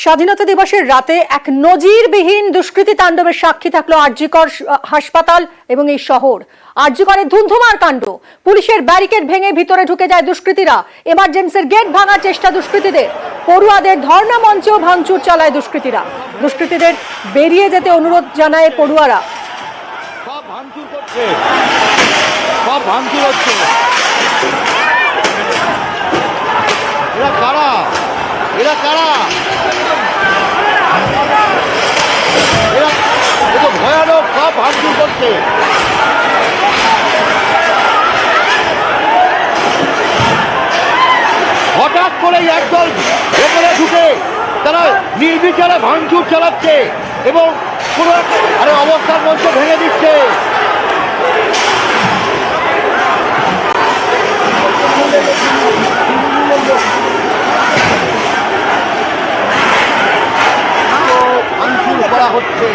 স্বাধীনতা দিবসের রাতে এক নজিরবিহীন দুষ্কৃতী তাণ্ডবের সাক্ষী থাকলো আরজিকর হাসপাতাল এবং এই শহর। আরজিকরের ধুন্ধুমার কাণ্ড, পুলিশের ব্যারিকেড ভেঙে ভিতরে ঢুকে যায় দুষ্কৃতীরা। এমার্জেন্সির গেট ভাঙার চেষ্টা দুষ্কৃতীদের, পড়ুয়াদের ধর্ণা মঞ্চেও ভাঙচুর চালায় দুষ্কৃতীরা। দুষ্কৃতীদের বেরিয়ে যেতে অনুরোধ জানায় পড়ুয়ারা। এরা কারা? ভয়ানক সব ভাঙচুর করছে। হঠাৎ করেই একদল ভেতরে ঢুকে তারা নির্বিচারে ভাঙচুর চালাচ্ছে এবং পুরো অবস্থান মঞ্চ ভেঙে দিচ্ছে। ভাঙচুর করা হচ্ছে।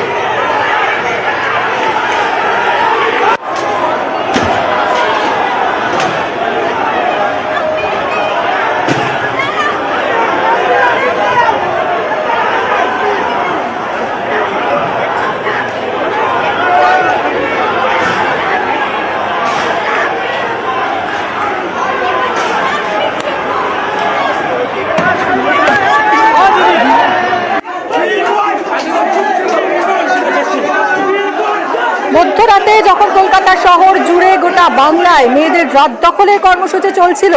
মধ্যরাতে যখন কলকাতা শহর জুড়ে গোটা বাংলায় মেয়েদের রাত দখলের কর্মসূচি চলছিল,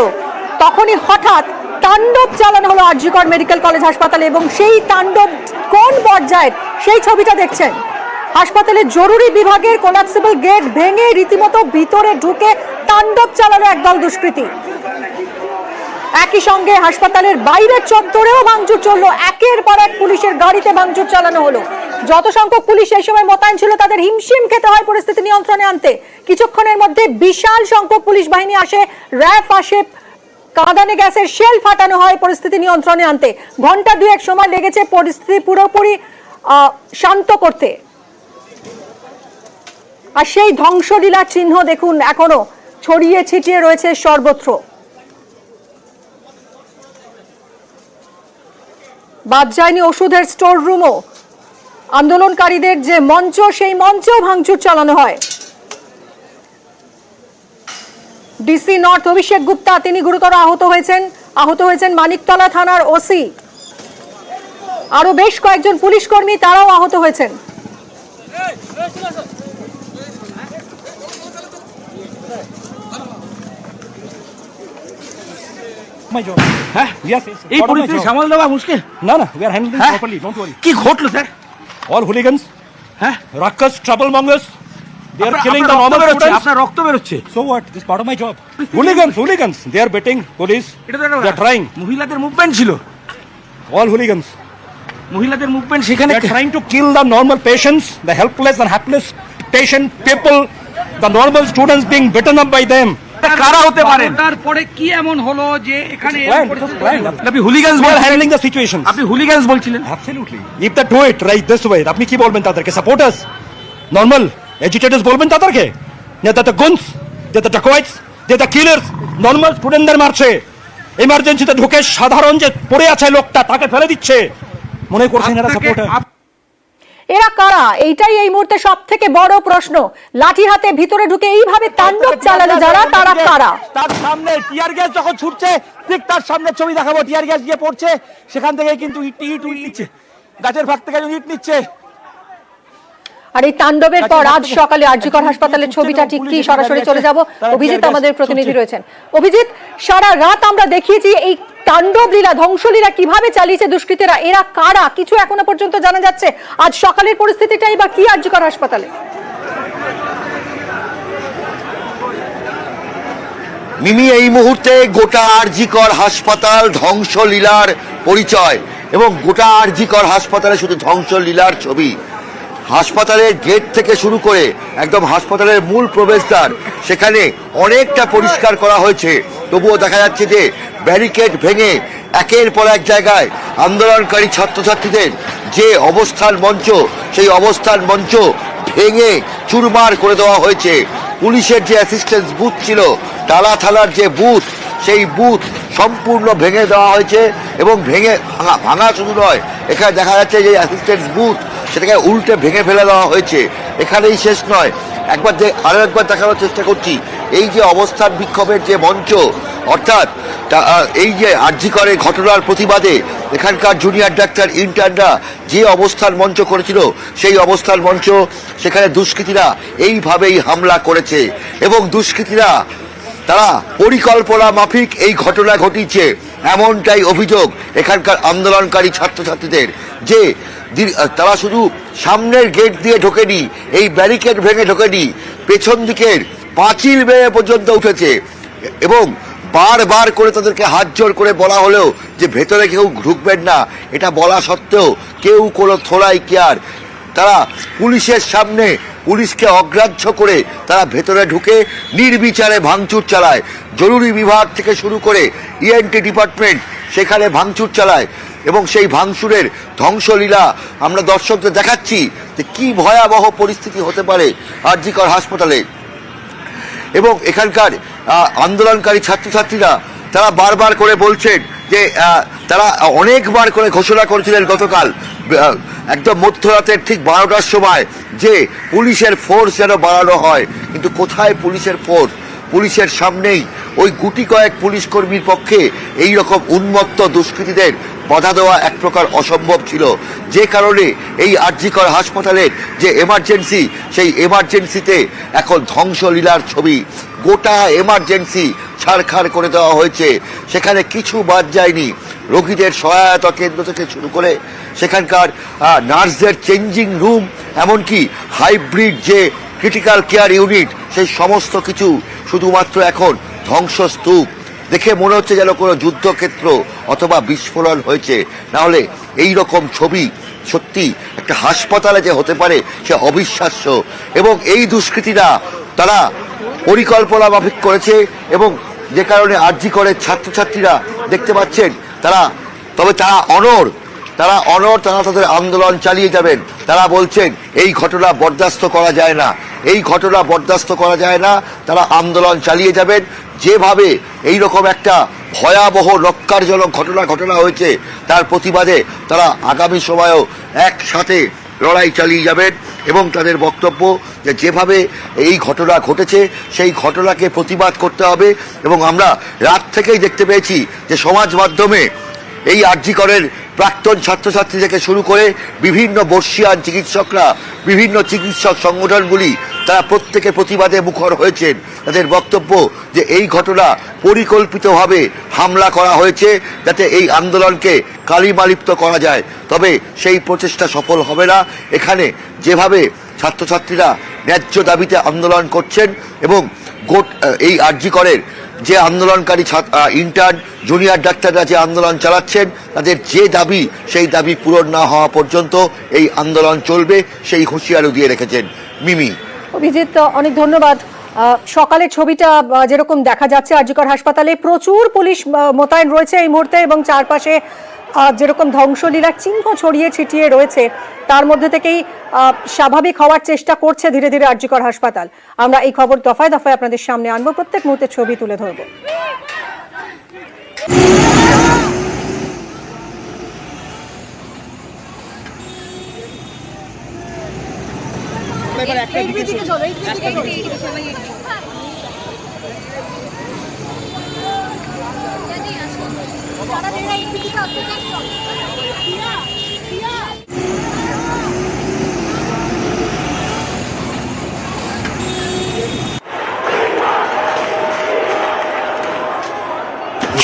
তখনই হঠাৎ তাণ্ডব চালানো হলো আরজিকর মেডিকেল কলেজ হাসপাতালে। এবং সেই তাণ্ডব কোন পর্যায়ের সেই ছবিটা দেখছেন। হাসপাতালের জরুরি বিভাগের কোলাপসিবল গেট ভেঙে রীতিমতো ভিতরে ঢুকে তাণ্ডব চালানো একদল দুষ্কৃতী। একই সঙ্গে হাসপাতালের বাইরের চত্বরেও ভাঙচুর চললো। একের পর এক পুলিশের গাড়িতে ভাঙচুর চালানো হলো। যত সংখ্যক পুলিশ এই সময় মোতায়েন ছিল তাদের হিমশিম খেতে হয় পরিস্থিতি নিয়ন্ত্রণে আনতে। কিছুক্ষণের মধ্যে বিশাল সংখ্যক পুলিশ বাহিনী আসে, র্যাফ আসে, কাঁদানে গ্যাসের শেল ফাটানো হয় পরিস্থিতি নিয়ন্ত্রণে আনতে। ঘন্টা দুয়েক সময় লেগেছে পরিস্থিতি পুরোপুরি শান্ত করতে। আর সেই ধ্বংসলীলার চিহ্ন দেখুন এখনো ছড়িয়ে ছিটিয়ে রয়েছে সর্বত্র। বাদ যায়নি ওষুধের স্টোর রুমও। আন্দোলনকারীদের যে মঞ্চ, সেই মঞ্চেও ভাঙচুর চালানো হয়। ডিসি নর্থ অভিষেক গুপ্তা তিনি গুরুতর আহত হয়েছেন মানিকতলা থানার ওসি। আরো বেশ কয়েকজন পুলিশ কর্মী তারাও আহত হয়েছেন। এই পরিস্থিতি সামাল দেওয়া মুশকিল। না, we are handling properly, don't worry. কি ঘটলো sir? All hooligans, ruckus, troublemongers, they are killing the normal students. আপনার রক্ত বেরোচ্ছে। So what? This is part of my job. Hooligans, they are betting police. They are trying. মহিলাদের movement ছিল। All hooligans. মহিলাদের movement সেখানে They are trying to kill the normal patients, the helpless and hapless patient people, the normal students being beaten up by them. কারা হতে পারে? তারপরে কি এমন হলো যে এখানে আপনি হুলিগানস We are বলছিলেন। handling the situation. আপনি হুলিগানস বলছিলেন। Absolutely. If they do it right this way, আপনি কি বলবেন তাদেরকে? Supporters, normal agitators বলবেন তাদেরকে? না তাতে guns, যে the dacoits, যে the killers, normal স্টুডেন্টদের মারছে। এমার্জেন্সিতে ঢুকে সাধারণ যে পড়ে আছে লোকটা তাকে ফেলে দিচ্ছে। মনে করছেন এরা সাপোর্টার? এরা কারা? এইটাই এই মুহূর্তে সব থেকে বড় প্রশ্ন। লাঠি হাতে ভিতরে ঢুকে এইভাবে তাণ্ডব চালানো যারা, তারা কারা? তার সামনে টিয়ার গ্যাস যখন ছুটছে, ঠিক তার সামনে ছবি দেখাবো, টিয়ার গ্যাস গিয়ে পড়ছে, সেখান থেকে কিন্তু ইট নিচ্ছে, গাছের ফাঁক থেকে ইট নিচ্ছে। আর এই তাণ্ডবের পর আজ সকালে আরজিকর হাসপাতালের ছবিটা ঠিক কি, সরাসরি চলে যাব। অভিজিৎ আমাদের প্রতিনিধি রয়েছেন। অভিজিৎ, সারা রাত আমরা দেখিয়েছি এই তাণ্ডব লীলা, ধ্বংসলীলা কিভাবে চালিয়েছে দুষ্কৃতীরা। এরা কারা কিছু এখনো পর্যন্ত জানা যাচ্ছে? আজ সকালের পরিস্থিতিটাই বা কি আরজিকর হাসপাতালে? মিমি, এই মুহূর্তে গোটা আরজিকর হাসপাতাল ধ্বংসলীলার পরিচয় এবং গোটা আরজিকর হাসপাতালে শুধু ধ্বংসলীলার ছবি। হাসপাতালের গেট থেকে শুরু করে একদম হাসপাতালের মূল প্রবেশদ্বার সেখানে অনেকটা পরিষ্কার করা হয়েছে, তবুও দেখা যাচ্ছে যে ব্যারিকেড ভেঙে একের পর এক জায়গায় আন্দোলনকারী ছাত্রছাত্রীদের যে অবস্থান মঞ্চ, সেই অবস্থান মঞ্চ ভেঙে চুরমার করে দেওয়া হয়েছে। পুলিশের যে অ্যাসিস্ট্যান্স বুথ ছিল, টালা থানার যে বুথ, সেই বুথ সম্পূর্ণ ভেঙে দেওয়া হয়েছে এবং ভাঙা শুধু নয়, এখানে দেখা যাচ্ছে যে অ্যাসিস্ট্যান্ট বুথ সেটাকে উল্টে ভেঙে ফেলে দেওয়া হয়েছে। এখানেই শেষ নয়, আরো একবার দেখানোর চেষ্টা করছি এই যে অবস্থান বিক্ষোভের যে মঞ্চ, অর্থাৎ এই যে আরজি করে ঘটনার প্রতিবাদে এখানকার জুনিয়র ডাক্তার ইন্টার্নরা যে অবস্থান মঞ্চ করেছিল সেই অবস্থান মঞ্চ সেখানে দুষ্কৃতীরা এইভাবেই হামলা করেছে এবং দুষ্কৃতীরা তারা পরিকল্পনা মাফিক এই ঘটনা ঘটিয়েছে এমনটাই অভিযোগ এখানকার আন্দোলনকারী ছাত্রছাত্রীদের, যে তারা শুধু সামনের গেট দিয়ে ঢোকেনি, এই ব্যারিকেড ভেঙে ঢোকেনি, পেছন দিকের পাঁচিল বেয়ে পর্যন্ত উঠেছে এবং বারবার করে তাদেরকে হাত জোর করে বলা হলেও যে ভেতরে কেউ ঢুকবেন না, এটা বলা সত্ত্বেও কেউ কোনো থোড়াই কেয়ার, তারা পুলিশের সামনে পুলিশকে অগ্রাহ্য করে তারা ভেতরে ঢুকে নির্বিচারে ভাঙচুর চালায়। জরুরি বিভাগ থেকে শুরু করে ইএনটি ডিপার্টমেন্ট সেখানে ভাঙচুর চালায় এবং সেই ভাঙচুরের ধ্বংসলীলা আমরা দর্শকদের দেখাচ্ছি যে কি ভয়াবহ পরিস্থিতি হতে পারে আরজি কর হাসপাতালে। এবং এখানকার আন্দোলনকারী ছাত্রছাত্রীরা তারা বারবার করে বলছেন যে তারা অনেকবার করে ঘোষণা করেছিলেন গতকাল একদম মধ্যরাতের ঠিক 12টার সময় যে পুলিশের ফোর্স যেন বাড়ানো হয়, কিন্তু কোথায় পুলিশের ফোর্স? পুলিশের সামনেই ওই গুটি কয়েক পুলিশ কর্মীর পক্ষে এই রকম উন্মত্ত দুষ্কৃতীদের বাধা দেওয়া এক প্রকার অসম্ভব ছিল, যে কারণে এই আরজি কর হাসপাতালের যে এমার্জেন্সি সেই এমার্জেন্সিতে এখন ধ্বংসলীলার ছবি। গোটা এমার্জেন্সি ছাড়খাড় করে দেওয়া হয়েছে, সেখানে কিছু বাদ যায়নি। রোগীদের সহায়তা কেন্দ্র থেকে শুরু করে সেখানকার নার্সদের চেঞ্জিং রুম, এমনকি হাইব্রিড যে ক্রিটিক্যাল কেয়ার ইউনিট, সেই সমস্ত কিছু শুধুমাত্র এখন ধ্বংসস্তূপ। দেখে মনে হচ্ছে যেন কোনো যুদ্ধক্ষেত্র অথবা বিস্ফোরণ হয়েছে, না হলে এই রকম ছবি সত্যি একটা হাসপাতালে যে হতে পারে সে অবিশ্বাস্য। এবং এই দুষ্কৃতীরা তারা পরিকল্পনা মাফিক করেছে এবং যে কারণে আরজি করে ছাত্রছাত্রীরা দেখতে পাচ্ছেন তারা অনড়, তারা তাদের আন্দোলন চালিয়ে যাবেন। তারা বলছেন এই ঘটনা বরদাস্ত করা যায় না, এই ঘটনা বরদাস্ত করা যায় না, তারা আন্দোলন চালিয়ে যাবেন। যেভাবে এইরকম একটা ভয়াবহ নক্কারজনক ঘটনা হয়েছে তার প্রতিবাদে তারা আগামী সময়েও একসাথে লড়াই চালিয়ে যাবেন এবং তাদের বক্তব্য যে যেভাবে এই ঘটনা ঘটেছে সেই ঘটনাকে প্রতিবাদ করতে হবে। এবং আমরা রাত থেকেই দেখতে পেয়েছি যে সমাজ মাধ্যমে এই আরজি করের প্রাক্তন ছাত্রছাত্রী থেকে শুরু করে বিভিন্ন বর্ষিয়ান চিকিৎসকরা, বিভিন্ন চিকিৎসক সংগঠনগুলি তারা প্রত্যেকে প্রতিবাদে মুখর হয়েছেন। তাদের বক্তব্য যে এই ঘটনা পরিকল্পিতভাবে হামলা করা হয়েছে যাতে এই আন্দোলনকে কালিমালিপ্ত করা যায়, তবে সেই প্রচেষ্টা সফল হবে না। এখানে যেভাবে ছাত্রছাত্রীরা ন্যায্য দাবিতে আন্দোলন করছেন এবং এই আরজি করের যে আন্দোলনকারী ইন্টার্ন জুনিয়র ডাক্তাররা যে আন্দোলন চালাচ্ছেন, তাদের যে দাবি সেই দাবি পূরণ না হওয়া পর্যন্ত এই আন্দোলন চলবে, সেই হুঁশিয়ারও দিয়ে রেখেছেন। মিমি। অভিজিৎ, অনেক ধন্যবাদ। সকালের ছবিটা যেরকম দেখা যাচ্ছে আরজি কর হাসপাতালে প্রচুর পুলিশ মোতায়েন রয়েছে এই মুহূর্তে এবং চারপাশে যেরকম ধ্বংসলীলার চিহ্ন ছড়িয়ে ছিটিয়ে রয়েছে, তার মধ্যে থেকেই স্বাভাবিক হওয়ার চেষ্টা করছে ধীরে ধীরে আরজি কর হাসপাতাল। আমরা এই খবর দফায় দফায় আপনাদের সামনে আনবো, প্রত্যেক মুহূর্তের ছবি তুলে ধরবো।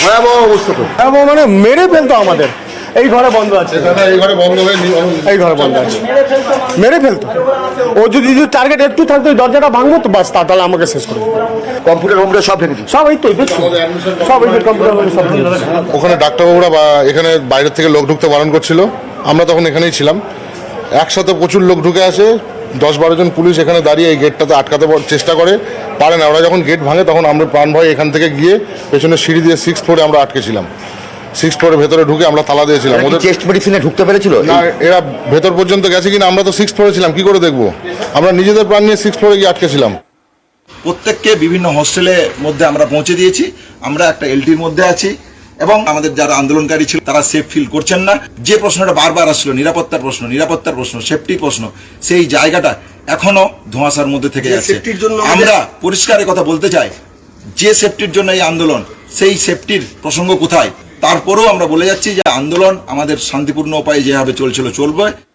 ভয়াবহ অবস্থা তো, মানে মেরে ফেলতো আমাদের। এই ঘরে বন্ধ আছে, এই ঘরে বন্ধ হয়ে এই ঘরে বন্ধ আছে, মেরে ফেলতো। ও যদি টার্গেট একটু থাকতো ওই দরজাটা ভাঙবো তো বাস, তাহলে আমাকে শেষ করে কম্পিউটার সব ভেঙে সব। এই তো সব এই কম্পিউটার সব। ওখানে ডাক্তারবাবুরা বা এখানে বাইরের থেকে লোক ঢুকতে বারণ করছিল, আমরা তখন এখানেই ছিলাম। একসাথে প্রচুর লোক ঢুকে আসে, 10-12 জন পুলিশ এখানে দাঁড়িয়ে এই গেটটাতে আটকাতে চেষ্টা পারে না। ওরা যখন গেট ভাঙে তখন আমরা প্রাণ ভয় এখান থেকে গিয়ে পেছনে সিঁড়ি দিয়ে 6th ফ্লোরে আমরা আটকেছিলাম। 6th ফ্লোরের ভেতরে ঢুকে আমরা তালা দিয়েছিলাম। ওদের চেস্ট মেডিসিনে ঢুকতে পেরেছিল না, এরা ভেতর পর্যন্ত গেছে কিনা আমরা তো 6th ফ্লোরে ছিলাম, কি করে দেখবো? আমরা নিজেদের প্রাণ নিয়ে 6th ফ্লোরে গিয়ে আটকেছিলাম। প্রত্যেককে বিভিন্ন হোস্টেলের মধ্যে আমরা পৌঁছে দিয়েছি। আমরা একটা এলটির মধ্যে আছি, এবং আমাদের যারা আন্দোলনকারী ছিল তারা সেফ ফিল করছেন না। যে প্রশ্নটা বারবার আসলো নিরাপত্তার প্রশ্ন, সেফটির প্রশ্ন, সেই জায়গাটা এখনো ধোঁয়াশার মধ্যে থেকে যাচ্ছে। আমরা পরিষ্কার কথা বলতে চাই, যে সেফটির জন্য এই আন্দোলন, সেই সেফটির প্রসঙ্গ কোথায়? তারপরেও আমরা বলে যাচ্ছি যে আন্দোলন আমাদের শান্তিপূর্ণ উপায়ে যেভাবে চলছিল চলবে।